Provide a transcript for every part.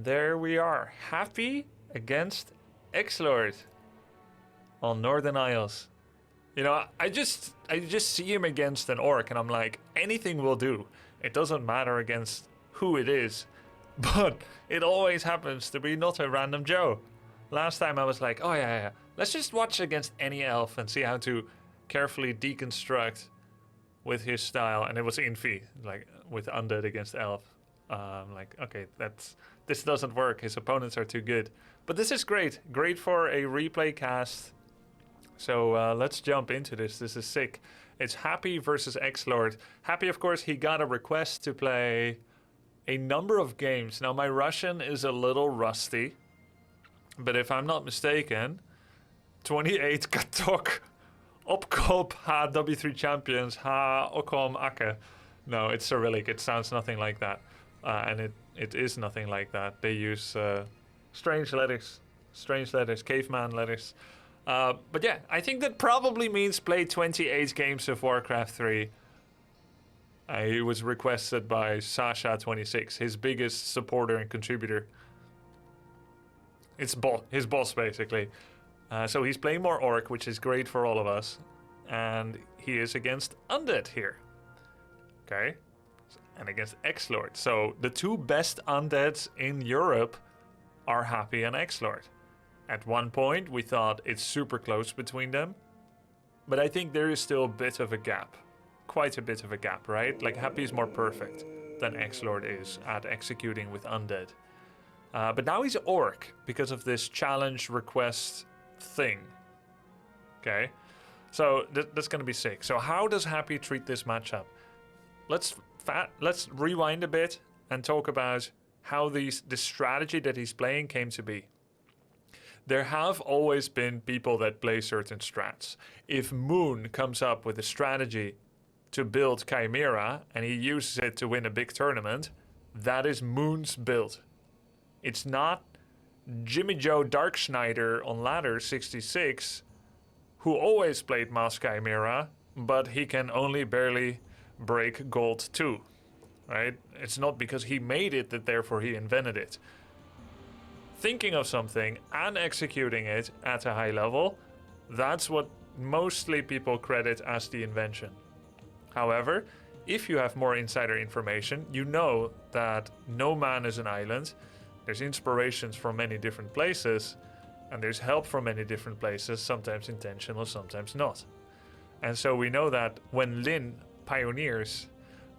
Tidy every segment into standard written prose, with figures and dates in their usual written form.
there we are. Happy against XlorD on Northern Isles. You know, I just see him against an orc and I'm like, anything will do. It doesn't matter against who it is. But it always happens to be not a random Joe. Last time I was like, oh yeah, let's just watch against any elf and see how to carefully deconstruct with his style. And it was Infi, like with undead against elf. Like, okay, this doesn't work. His opponents are too good. But this is great. Great for a replay cast. So let's jump into this. This is sick. It's Happy versus XlorD. Happy, of course, he got a request to play a number of games. Now, my Russian is a little rusty. But if I'm not mistaken, 28 Katok Opkop Ha W3 Champions Ha Okom Ake. No, it's Cyrillic. It sounds nothing like that. And it is nothing like that. They use strange letters, caveman letters. But yeah, I think that probably means play 28 games of Warcraft 3. He was requested by Sasha26, his biggest supporter and contributor. It's his boss, basically. So he's playing more Orc, which is great for all of us. And he is against Undead here. Okay. And against XlorD. So the two best Undeads in Europe are Happy and XlorD. At one point, we thought it's super close between them. But I think there is still a bit of a gap. Quite a bit of a gap, right? Like, Happy is more perfect than XlorD is at executing with Undead. But now he's Orc because of this challenge request thing. Okay? So that's going to be sick. So how does Happy treat this matchup? Let's rewind a bit and talk about how the strategy that he's playing came to be. There have always been people that play certain strats. If Moon comes up with a strategy to build Chimera and he uses it to win a big tournament, that is Moon's build. It's not Jimmy Joe Darkschneider on ladder 66 who always played Mass Chimera, but he can only barely break gold 2, right? It's not because he made it that therefore he invented it. Thinking of something and executing it at a high level, that's what mostly people credit as the invention. However, if you have more insider information, you know that no man is an island. There's inspirations from many different places, and there's help from many different places, sometimes intentional, sometimes not. And so we know that when Lin pioneers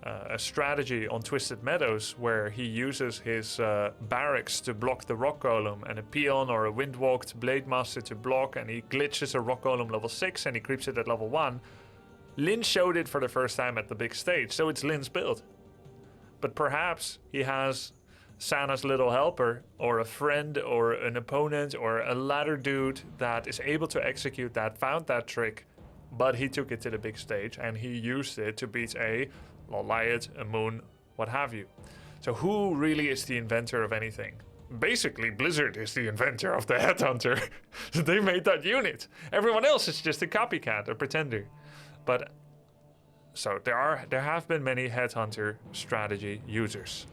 a strategy on Twisted Meadows where he uses his barracks to block the rock golem and a peon or a windwalked blade master to block, and he glitches a rock golem level 6 and he creeps it at level 1, Lin showed it for the first time at the big stage, so it's Lin's build. But perhaps he has Sana's little helper or a friend or an opponent or a ladder dude that is able to execute that, found that trick, but he took it to the big stage and he used it to beat a Loliot, a Moon, what have you. So who really is the inventor of anything? Basically, Blizzard is the inventor of the Headhunter. They made that unit. Everyone else is just a copycat, a pretender. But so there have been many Headhunter strategy users.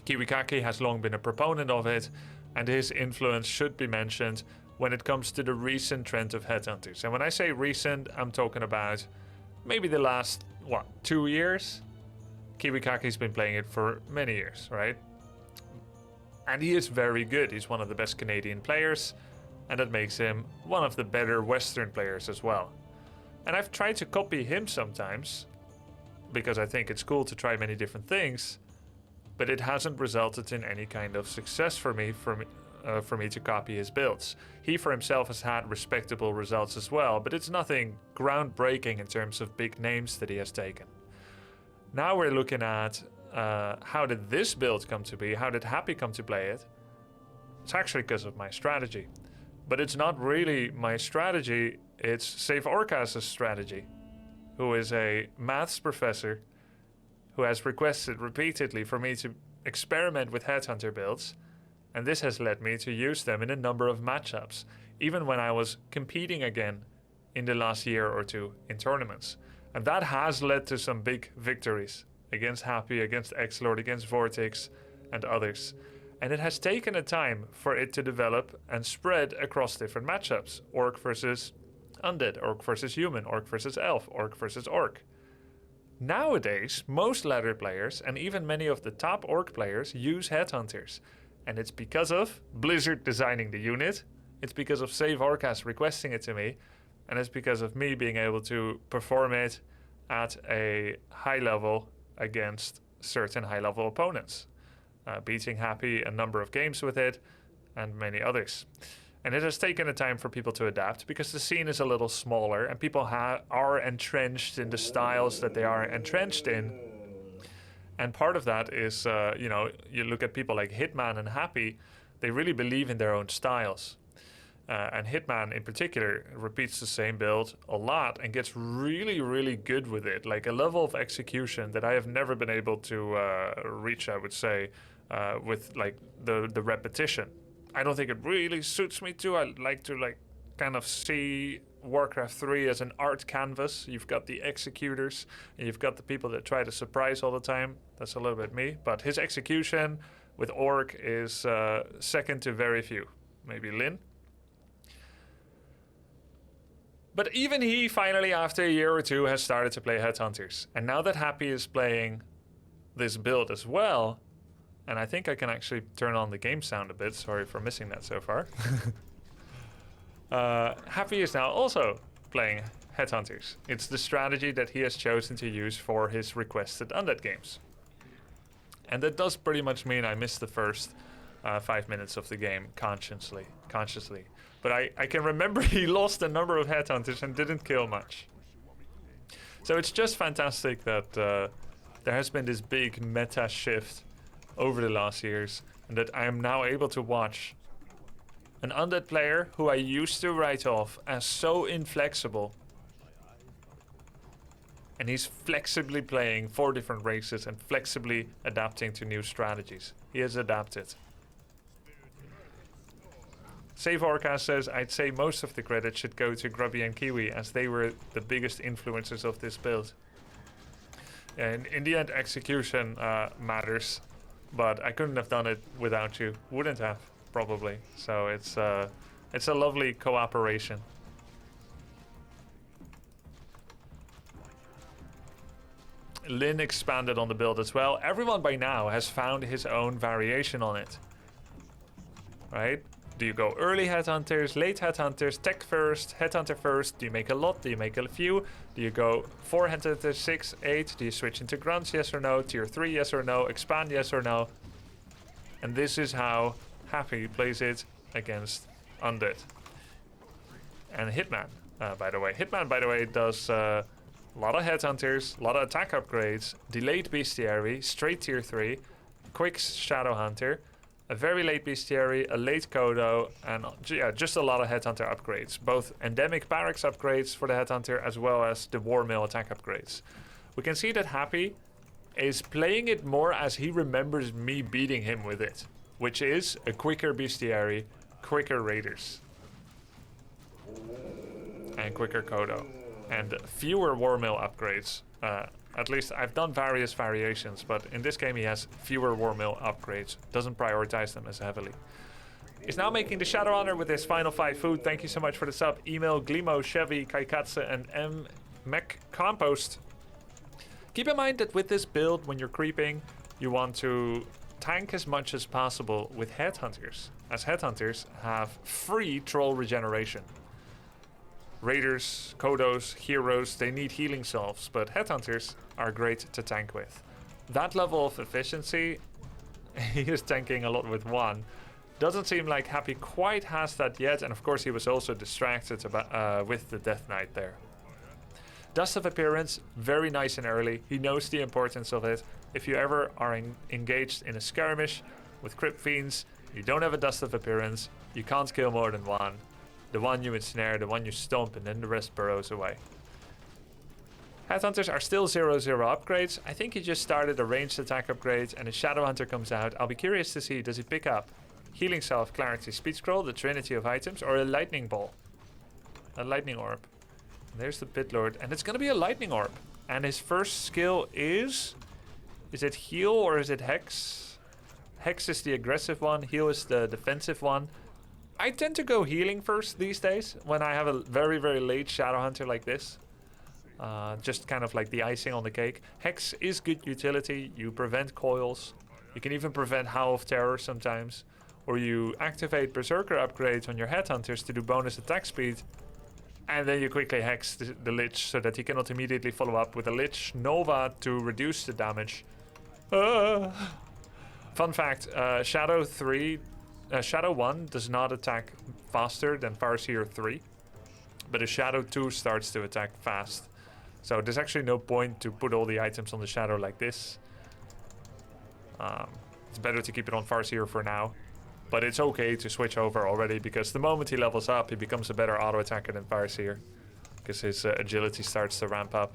Kiwikaki has long been a proponent of it, and his influence should be mentioned when it comes to the recent trend of Headhunters. And when I say recent, I'm talking about maybe the last, 2 years? Kiwikaki's been playing it for many years, right? And he is very good. He's one of the best Canadian players, and that makes him one of the better Western players as well. And I've tried to copy him sometimes, because I think it's cool to try many different things, but it hasn't resulted in any kind of success for me to copy his builds. He for himself has had respectable results as well, but it's nothing groundbreaking in terms of big names that he has taken. Now we're looking at how did this build come to be? How did Happy come to play it? It's actually because of my strategy. But it's not really my strategy, it's SaveOrca's strategy, who is a maths professor who has requested repeatedly for me to experiment with Headhunter builds, and this has led me to use them in a number of matchups, even when I was competing again in the last year or two in tournaments. And that has led to some big victories against Happy, against XlorD, against Vortex, and others. And it has taken a time for it to develop and spread across different matchups. Orc versus undead, orc versus human, orc versus elf, orc versus orc. Nowadays, most ladder players and even many of the top orc players use headhunters. And it's because of Blizzard designing the unit, it's because of SaveOrca requesting it to me, and it's because of me being able to perform it at a high level against certain high level opponents. Beating Happy a number of games with it, and many others. And it has taken a time for people to adapt because the scene is a little smaller and people are entrenched in the styles that they are entrenched in. And part of that is, you look at people like Hitman and Happy, they really believe in their own styles. And Hitman in particular repeats the same build a lot and gets really, really good with it. Like a level of execution that I have never been able to reach, I would say, with like the repetition. I don't think it really suits me too. I like to kind of see Warcraft 3 as an art canvas. You've got the executors and you've got the people that try to surprise all the time. That's a little bit me. But his execution with Orc is second to very few. Maybe Lin. But even he finally, after a year or two, has started to play Headhunters. And now that Happy is playing this build as well, and I think I can actually turn on the game sound a bit. Sorry for missing that so far. Happy is now also playing Headhunters. It's the strategy that he has chosen to use for his requested Undead games. And that does pretty much mean I missed the first 5 minutes of the game consciously. But I can remember he lost a number of Headhunters and didn't kill much. So it's just fantastic that there has been this big meta shift over the last years, and that I am now able to watch an Undead player who I used to write off as so inflexible. And he's flexibly playing 4 different races and flexibly adapting to new strategies. He has adapted. SaveOrca says, I'd say most of the credit should go to Grubby and Kiwi as they were the biggest influencers of this build. And in the end, execution matters, but I couldn't have done it without you. Wouldn't have, probably. So it's a lovely cooperation. Lin expanded on the build as well. Everyone by now has found his own variation on it. Right? Do you go early headhunters, late headhunters, tech first, headhunter first? Do you make a lot? Do you make a few? Do you go 4 headhunters, 6, 8? Do you switch into grunts, yes or no? Tier 3, yes or no? Expand, yes or no? And this is how Happy plays it against Undead. And Hitman, by the way. Hitman, by the way, does a lot of headhunters, a lot of attack upgrades, delayed bestiary, straight tier 3, quick shadow hunter, a very late bestiary, a late Kodo, and yeah, just a lot of headhunter upgrades. Both endemic barracks upgrades for the headhunter as well as the war mill attack upgrades. We can see that Happy is playing it more as he remembers me beating him with it, which is a quicker bestiary, quicker raiders, and quicker Kodo, and fewer war mill upgrades. At least I've done various variations, but in this game he has fewer war mill upgrades, doesn't prioritize them as heavily. He's now making the Shadow Honor with his final 5 food. Thank you so much for the sub. Email, Glimo, Chevy, Kaikatsu, and M. Mech Compost. Keep in mind that with this build, when you're creeping, you want to tank as much as possible with headhunters, as headhunters have free troll regeneration. Raiders, Kodos, heroes, they need healing salves, but headhunters are great to tank with. That level of efficiency, he is tanking a lot with 1. Doesn't seem like Happy quite has that yet, and of course he was also distracted with the Death Knight there. Dust of Appearance, very nice and early. He knows the importance of it. If you ever are engaged in a skirmish with Crypt Fiends, you don't have a Dust of Appearance, you can't kill more than 1. The one you ensnare, the one you stomp, and then the rest burrows away. Headhunters are still 0/0 upgrades. I think he just started a ranged attack upgrade and a Shadow Hunter comes out. I'll be curious to see, does he pick up Healing Salve, Clarity, Speed Scroll, the Trinity of items, or a Lightning Ball? A Lightning Orb. And there's the Pit Lord, and it's gonna be a Lightning Orb. And his first skill is it Heal or is it Hex? Hex is the aggressive one, heal is the defensive one. I tend to go healing first these days when I have a very, very late Shadow Hunter like this. Just kind of like the icing on the cake. Hex is good utility. You prevent coils. You can even prevent Howl of Terror sometimes. Or you activate Berserker upgrades on your Headhunters to do bonus attack speed. And then you quickly Hex the Lich so that he cannot immediately follow up with a Lich Nova to reduce the damage. Fun fact, Shadow 1 does not attack faster than Farseer 3. But a Shadow 2 starts to attack fast. So there's actually no point to put all the items on the Shadow like this. It's better to keep it on Farseer for now. But it's okay to switch over already, because the moment he levels up, he becomes a better auto attacker than Farseer. Because his agility starts to ramp up.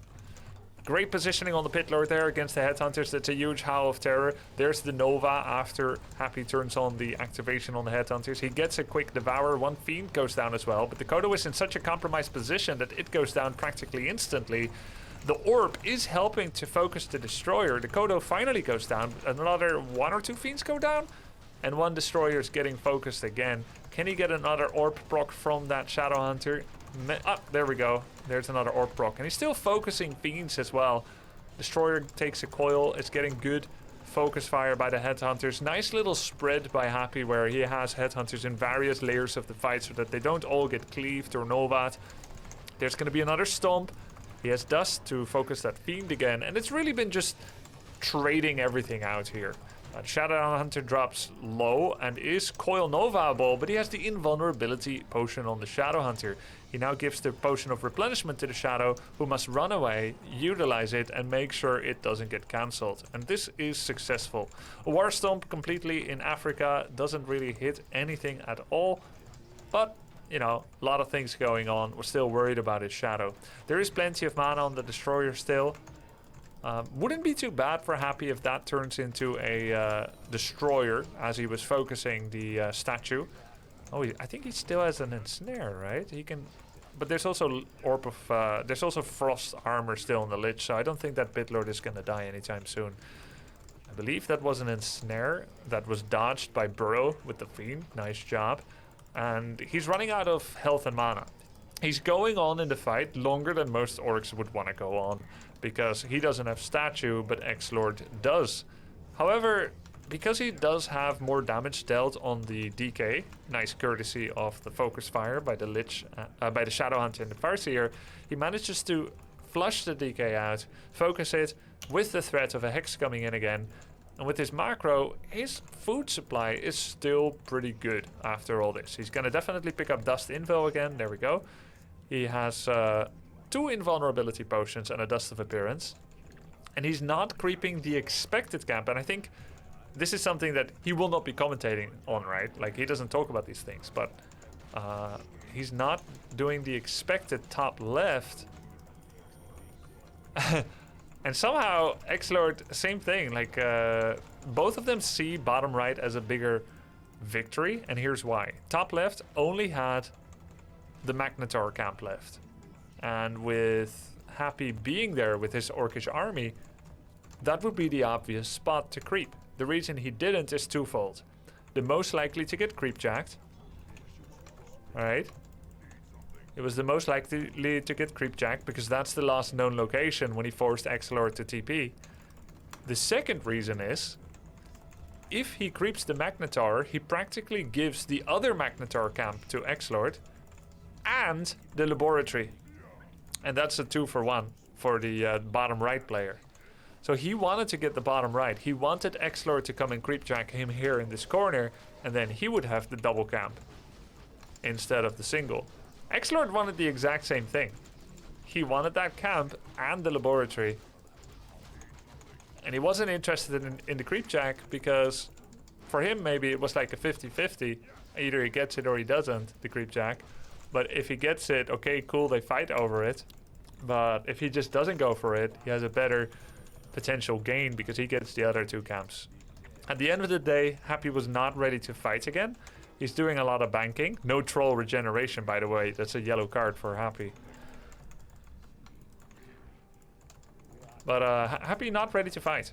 Great positioning on the Pit Lord there against the Headhunters. That's a huge Howl of Terror. There's the Nova after Happy turns on the activation on the Headhunters. He gets a quick Devour. One Fiend goes down as well. But the Kodo is in such a compromised position that it goes down practically instantly. The Orb is helping to focus the Destroyer. The Kodo finally goes down. Another 1 or 2 Fiends go down. And one Destroyer is getting focused again. Can he get another Orb proc from that Shadow Hunter? There we go. There's another Orb proc. And he's still focusing Fiends as well. Destroyer takes a coil. It's getting good focus fire by the Headhunters. Nice little spread by Happy where he has Headhunters in various layers of the fight so that they don't all get cleaved or Novad. There's going to be another Stomp. He has Dust to focus that Fiend again. And it's really been just trading everything out here. Shadow Hunter drops low and is coil Nova-able, but he has the invulnerability potion on the Shadow Hunter. He now gives the potion of replenishment to the Shadow, who must run away, utilize it, and make sure it doesn't get cancelled. And this is successful. A War Stomp completely in Africa doesn't really hit anything at all, but you know, a lot of things going on. We're still worried about his Shadow. There is plenty of mana on the Destroyer still. Wouldn't be too bad for Happy if that turns into a Destroyer as he was focusing the statue. Oh, I think he still has an Ensnare, right? He can, but there's also there's also Frost Armor still on the Lich, so I don't think that Pit Lord is gonna die anytime soon. I believe that was an Ensnare that was dodged by Burrow with the Fiend. Nice job. And he's running out of health and mana. He's going on in the fight longer than most orcs would want to go on, because he doesn't have statue, but XlorD does. However, because he does have more damage dealt on the DK, nice courtesy of the focus fire by the Lich, by the Shadow Hunter and the Farseer, he manages to flush the DK out, focus it with the threat of a Hex coming in again. And with his macro, his food supply is still pretty good after all this. He's going to definitely pick up Dust Invul again. There we go. He has 2 invulnerability potions and a Dust of Appearance. And he's not creeping the expected camp. And I think this is something that he will not be commentating on, right? Like, he doesn't talk about these things. But he's not doing the expected top left. And somehow, XlorD, same thing. Like, both of them see bottom right as a bigger victory. And here's why. Top left only had the Magnetar camp left. And with Happy being there with his Orcish army, that would be the obvious spot to creep. The reason he didn't is twofold. The most likely to get creepjacked. Alright. It was the most likely to get creepjacked because that's the last known location when he forced XlorD to TP. The second reason is, if he creeps the Magnetar, he practically gives the other Magnetar camp to XlorD and the laboratory. And that's a 2-for-1 for the bottom right player. So he wanted to get the bottom right. He wanted XlorD to come and creepjack him here in this corner, and then he would have the double camp instead of the single. XlorD wanted the exact same thing. He wanted that camp and the laboratory. And he wasn't interested in the creepjack because for him maybe it was like a 50-50. Either he gets it or he doesn't, the creepjack. But if he gets it, okay, cool, they fight over it. But if he just doesn't go for it, he has a better potential gain because he gets the other 2 camps. At the end of the day, Happy was not ready to fight again. He's doing a lot of banking. No troll regeneration, by the way. That's a yellow card for Happy. But Happy not ready to fight.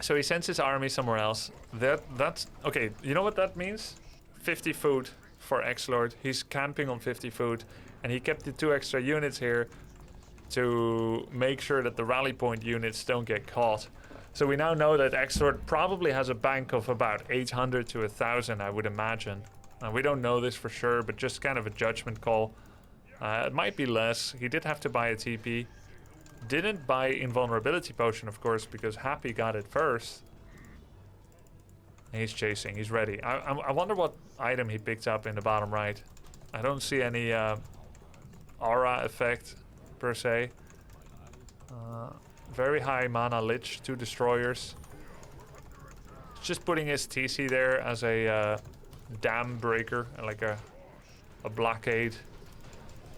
So he sends his army somewhere else. That's okay. You know what that means? 50 food for XlorD. He's camping on 50 food, and he kept the 2 extra units here to make sure that the rally point units don't get caught. So we now know that XlorD probably has a bank of about 800 to 1,000, I would imagine. We don't know this for sure, but just kind of a judgment call. It might be less. He did have to buy a TP. Didn't buy invulnerability potion, of course, because Happy got it first. And he's chasing. He's ready. I wonder what item he picked up in the bottom right. I don't see any aura effect per se. Very high mana lich, 2 destroyers. Just putting his TC there as a dam breaker, like a blockade.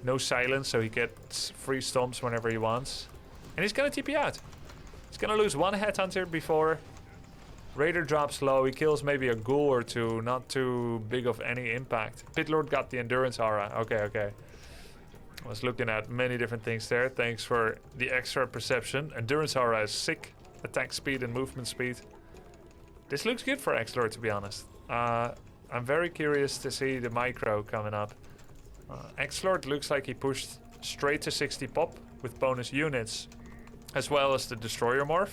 No silence, so he gets free stomps whenever he wants. And he's gonna TP out. He's gonna lose 1 headhunter before Raider drops low. He kills maybe a ghoul or 2, not too big of any impact. Pitlord got the endurance aura. Okay. I was looking at many different things there. Thanks for the extra perception. Endurance aura is sick. Attack speed and movement speed. This looks good for XlorD, to be honest. I'm very curious to see the micro coming up. XlorD looks like he pushed straight to 60 pop with bonus units, as well as the destroyer morph.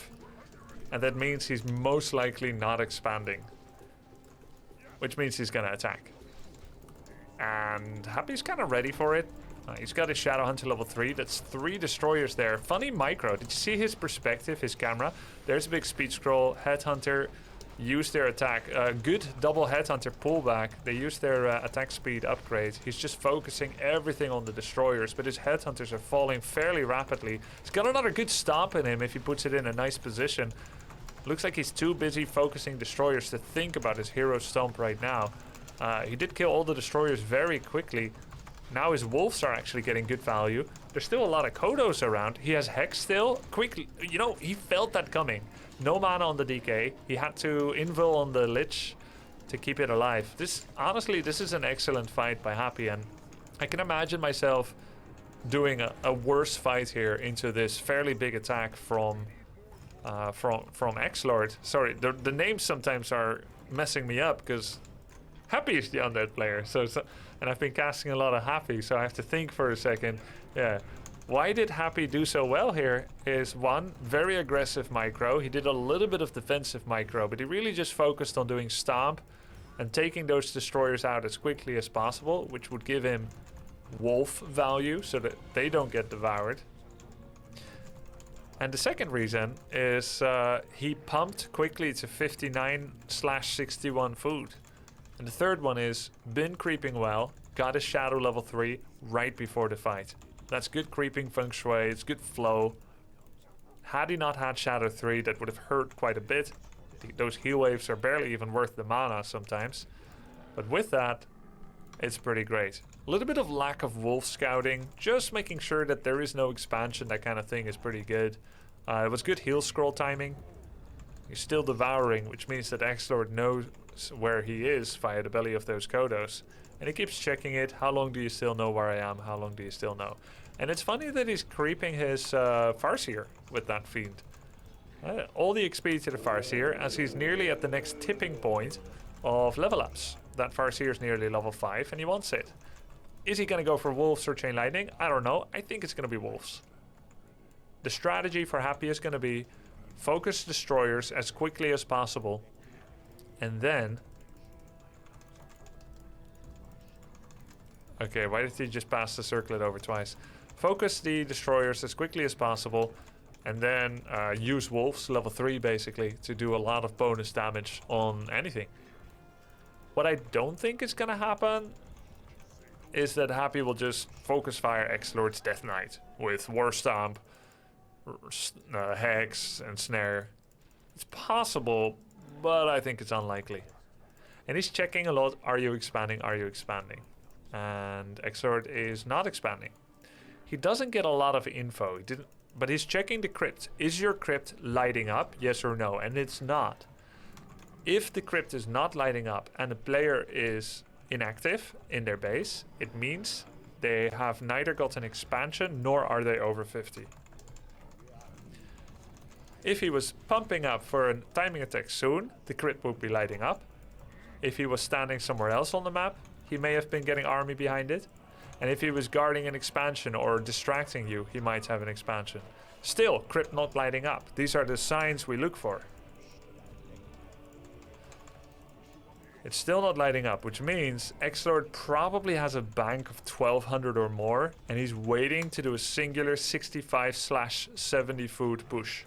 And that means he's most likely not expanding, which means he's gonna attack. And Happy's kind of ready for it. He's got his Shadow Hunter level 3. That's 3 destroyers there. Funny micro. Did you see his perspective, his camera? There's a big speed scroll. Headhunter used their attack. Good double Headhunter pullback. They used their attack speed upgrade. He's just focusing everything on the destroyers, but his Headhunters are falling fairly rapidly. He's got another good stomp in him if he puts it in a nice position. Looks like he's too busy focusing destroyers to think about his hero stomp right now. He did kill all the destroyers very quickly. Now his wolves are actually getting good value. There's still a lot of Kodos around. He has Hex still. Quickly, you know, he felt that coming. No mana on the DK. He had to invul on the Lich to keep it alive. Honestly, this is an excellent fight by Happy, and I can imagine myself doing a worse fight here into this fairly big attack from XlorD. Sorry, the names sometimes are messing me up because Happy is the undead player. And I've been casting a lot of Happy, so I have to think for a second. Yeah. Why did Happy do so well here is, one, very aggressive micro. He did a little bit of defensive micro, but he really just focused on doing stomp and taking those destroyers out as quickly as possible, which would give him wolf value so that they don't get devoured. And the second reason is he pumped quickly to 59/61 food. And the third one is been creeping well, got his Shadow level 3 right before the fight. That's good creeping feng shui, it's good flow. Had he not had Shadow 3, that would have hurt quite a bit. Those heal waves are barely even worth the mana sometimes. But with that, it's pretty great. A little bit of lack of wolf scouting, just making sure that there is no expansion, that kind of thing is pretty good. It was good heal scroll timing. He's still devouring, which means that XlorD knows where he is via the belly of those Kodos. And he keeps checking it. How long do you still know where I am? How long do you still know? And it's funny that he's creeping his Farseer with that Fiend. All the XP to the Farseer, as he's nearly at the next tipping point of level ups. That Farseer is nearly level 5 and he wants it. Is he going to go for Wolves or Chain Lightning? I don't know. I think it's going to be Wolves. The strategy for Happy is going to be focus destroyers as quickly as possible. And then... Okay, why did he just pass the circlet over twice? Focus the destroyers as quickly as possible. And then use Wolves, level 3 basically, to do a lot of bonus damage on anything. What I don't think is going to happen is that Happy will just focus fire XlorD's Death Knight with War Stomp, Hex, and Snare. It's possible, but I think it's unlikely. And he's checking a lot, are you expanding, are you expanding? And XlorD is not expanding. He doesn't get a lot of info, but he's checking the crypt. Is your crypt lighting up, yes or no? And it's not. If the crypt is not lighting up and the player is inactive in their base, it means they have neither got an expansion nor are they over 50. If he was pumping up for a timing attack soon, the crypt would be lighting up. If he was standing somewhere else on the map, he may have been getting army behind it. And if he was guarding an expansion or distracting you, he might have an expansion. Still, crypt not lighting up. These are the signs we look for. It's still not lighting up, which means XlorD probably has a bank of 1200 or more, and he's waiting to do a singular 65/70 food push.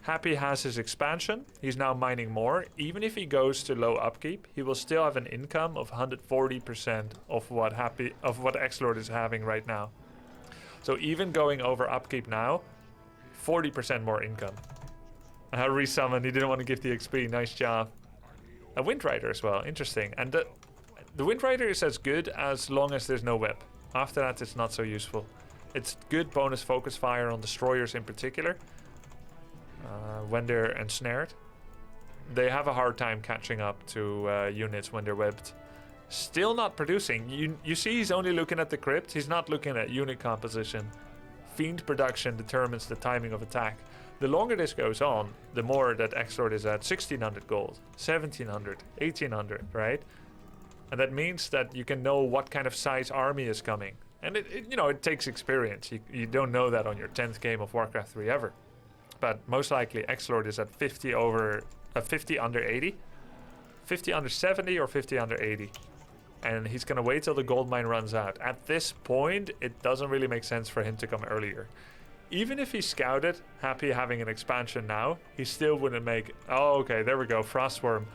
Happy has his expansion. He's now mining more. Even if he goes to low upkeep, he will still have an income of 140% of what XlorD is having right now. So even going over upkeep now, 40% more income. Resummon, he didn't want to give the XP, nice job. A Wind Rider as well, interesting. And the Wind Rider is as good as long as there's no web. After that, it's not so useful. It's good bonus focus fire on destroyers in particular. When they're ensnared. They have a hard time catching up to units when they're webbed. Still not producing. You see he's only looking at the crypt. He's not looking at unit composition. Fiend production determines the timing of attack. The longer this goes on, the more that XlorD is at 1600 gold, 1700, 1800, right? And that means that you can know what kind of size army is coming. And it takes experience. You don't know that on your 10th game of Warcraft 3 ever. But most likely XlorD is at 50 under 80, 50 under 70 or 50 under 80. And he's going to wait till the gold mine runs out. At this point, it doesn't really make sense for him to come earlier. Even if he scouted, happy having an expansion now, he still wouldn't make... Oh, okay, there we go, Frostworm.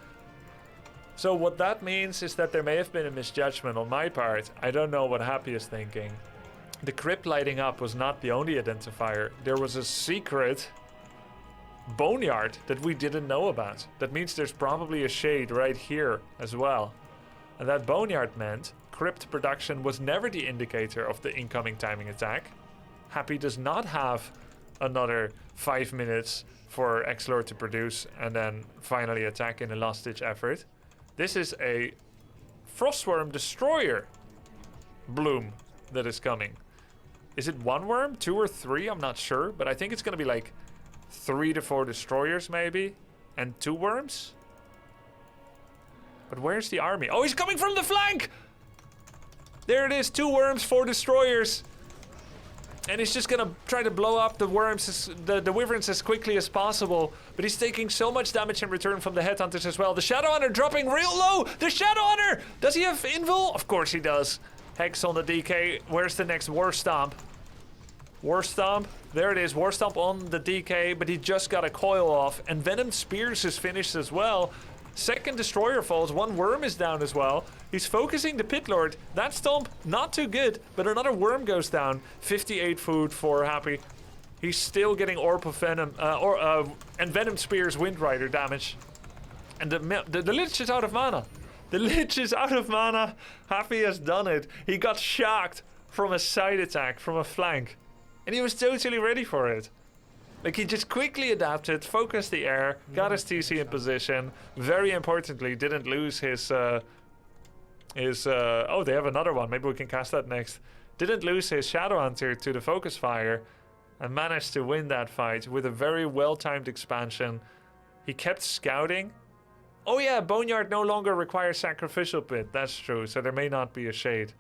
So what that means is that there may have been a misjudgment on my part. I don't know what Happy is thinking. The crypt lighting up was not the only identifier. There was a secret boneyard that we didn't know about. That means there's probably a shade right here as well. And that boneyard meant crypt production was never the indicator of the incoming timing attack. Happy does not have another 5 minutes for XlorD to produce and then finally attack in a last-ditch effort. This is a Frostworm Destroyer bloom that is coming. Is it 1 worm, 2 or 3? I'm not sure, but I think it's going to be like 3 to 4 destroyers maybe, and 2 worms. But where's the army? Oh, he's coming from the flank! There it is, 2 worms, 4 destroyers. And he's just gonna try to blow up the worms, the wyverns as quickly as possible. But he's taking so much damage in return from the headhunters as well. The Shadow Hunter dropping real low! The Shadow Hunter! Does he have invul? Of course he does. Hex on the DK. Where's the next War Stomp? War Stomp. There it is. War Stomp on the DK, but he just got a coil off. And Venom Spears is finished as well. Second destroyer falls. 1 worm is down as well. He's focusing the Pit Lord. That stomp, not too good, but another worm goes down. 58 food for Happy. He's still getting Orb of Venom, and Venom Spears Wind Rider damage. And the Lich is out of mana. The Lich is out of mana. Happy has done it. He got shocked from a side attack, from a flank. And he was totally ready for it. Like, he just quickly adapted, focused the air, got his TC in position. Very importantly, didn't lose his oh, they have another one. Maybe we can cast that next. Didn't lose his Shadow Hunter to the focus fire and managed to win that fight with a very well-timed expansion. He kept scouting. Oh yeah, Boneyard no longer requires Sacrificial Pit. That's true, so there may not be a shade.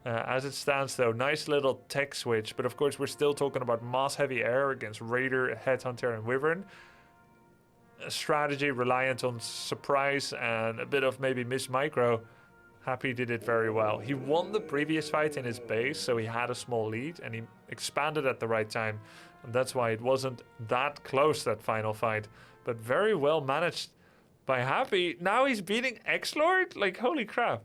As it stands though, nice little tech switch, but of course we're still talking about Moss-heavy air against Raider, Headhunter and Wyvern. A strategy reliant on surprise and a bit of maybe miss-micro. Happy did it very well. He won the previous fight in his base, so he had a small lead and he expanded at the right time. And that's why it wasn't that close, that final fight. But very well managed by Happy. Now he's beating XlorD? Like, holy crap.